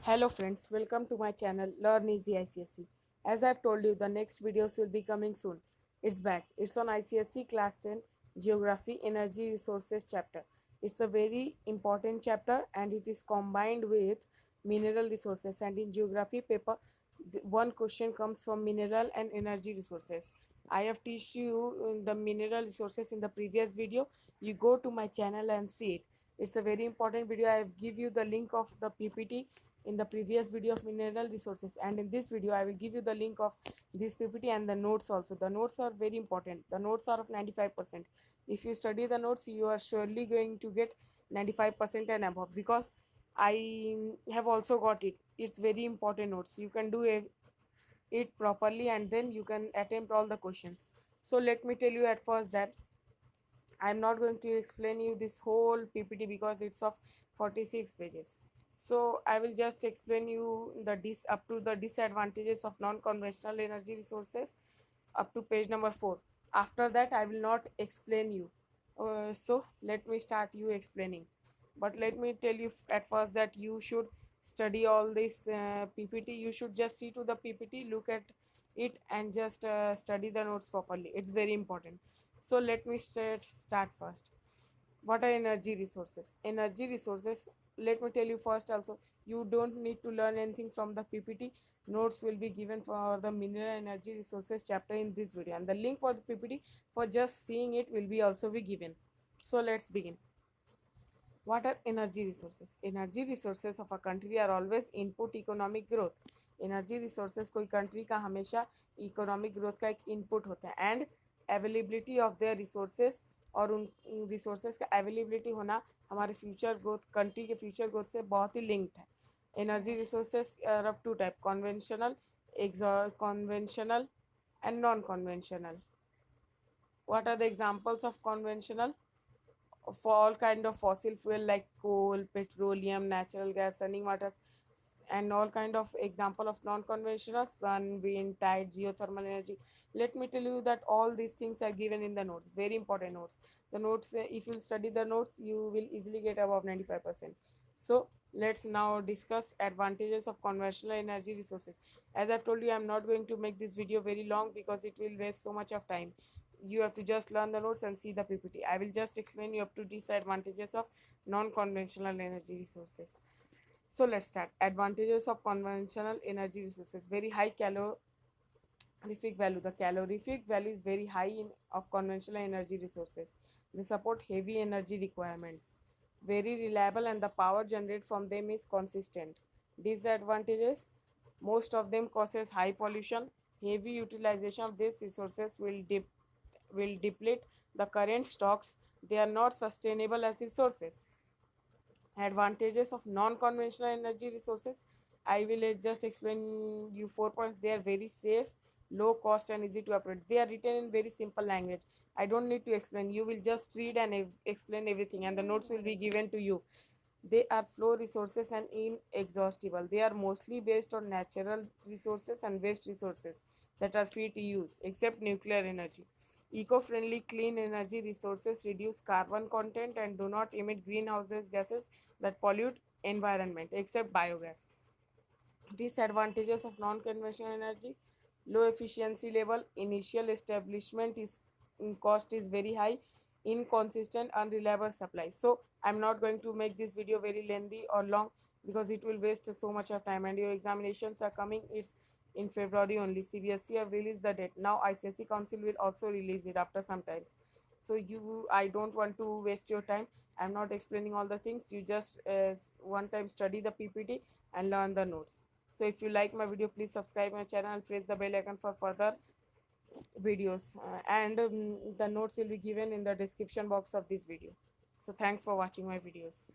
Hello friends, welcome to my channel Learn Easy ICSE. As I've told you, the next videos will be coming soon. It's back. It's on ICSE Class 10 Geography Energy Resources chapter. It's a very important chapter and it is combined with mineral resources, and in geography paper one question comes from mineral and energy resources. I have teach you the mineral resources in the previous video. You go to my channel and see it. It's a very important video. I have give you the link of the PPT in the previous video of mineral resources, and in this video I will give you the link of this PPT and the notes also. The notes are very important. The notes are of 95%. If you study the notes, you are surely going to get 95% and above, because I have also got it. It's very important notes. You can do it properly and then you can attempt all the questions. So let me tell you at first that I'm not going to explain you this whole PPT because it's of 46 pages. So I will just explain you the up to the disadvantages of non-conventional energy resources up to page number 4. After that I will not explain you. So let me start you explaining. But let me tell you at first that you should study all this PPT. You should just see to the PPT, look at it, and just study the notes properly. It's very important. So let me start first. What are energy resources? Energy resources, let me tell you first also, you don't need to learn anything from the PPT. Notes will be given for the mineral energy resources chapter in this video, and the link for the PPT for just seeing it will be also be given. So let's begin. What are energy resources? Energy resources of a country are always input economic growth. Energy resources कोई country का हमेशा economic growth का एक input होता है, and availability of their resources, और उन resources का अवेलेबिलिटी होना हमारे फ्यूचर ग्रोथ, कंट्री के फ्यूचर ग्रोथ से बहुत ही लिंक्ड है. Energy resources are of two type: conventional, conventional and non conventional. What are the examples of conventional? For all kind of fossil fuel like coal, petroleum, natural gas, running waters, and all kind of example of non-conventional: sun, wind, tide, geothermal energy. Let me tell you that all these things are given in the notes. Very important notes. The notes, if you study the notes, you will easily get above 95%. So let's now discuss advantages of conventional energy resources. As I've told you, I'm not going to make this video very long because it will waste so much of time. You have to just learn the notes and see the PPT. I will just explain you up to disadvantages of non-conventional energy resources. So let's start. Advantages of conventional energy resources: very high calorific value. The calorific value is very high in of conventional energy resources. They support heavy energy requirements. Very reliable, and the power generated from them is consistent. Disadvantages: most of them causes high pollution. Heavy utilization of these resources will deplete the current stocks. They are not sustainable as resources. Advantages of non-conventional energy resources: I will just explain you 4 points. They are very safe, low cost, and easy to operate. They are written in very simple language. I don't need to explain. You will just read and explain everything, and the notes will be given to you. They are flow resources and inexhaustible. They are mostly based on natural resources and waste resources that are free to use, except nuclear energy. Eco-friendly clean energy resources reduce carbon content and do not emit greenhouse gases that pollute environment, except biogas. Disadvantages of non-conventional energy: low efficiency level, initial establishment is cost is very high, inconsistent, unreliable supply. So I'm not going to make this video very lengthy or long because it will waste so much of time, and your examinations are coming. It's in February only. CBSE have released the date. Now ICSE Council will also release it after some times. So I don't want to waste your time. I'm not explaining all the things. You just one time study the PPT and learn the notes. So if you like my video, please subscribe my channel and press the bell icon for further videos. And the notes will be given in the description box of this video. So thanks for watching my videos.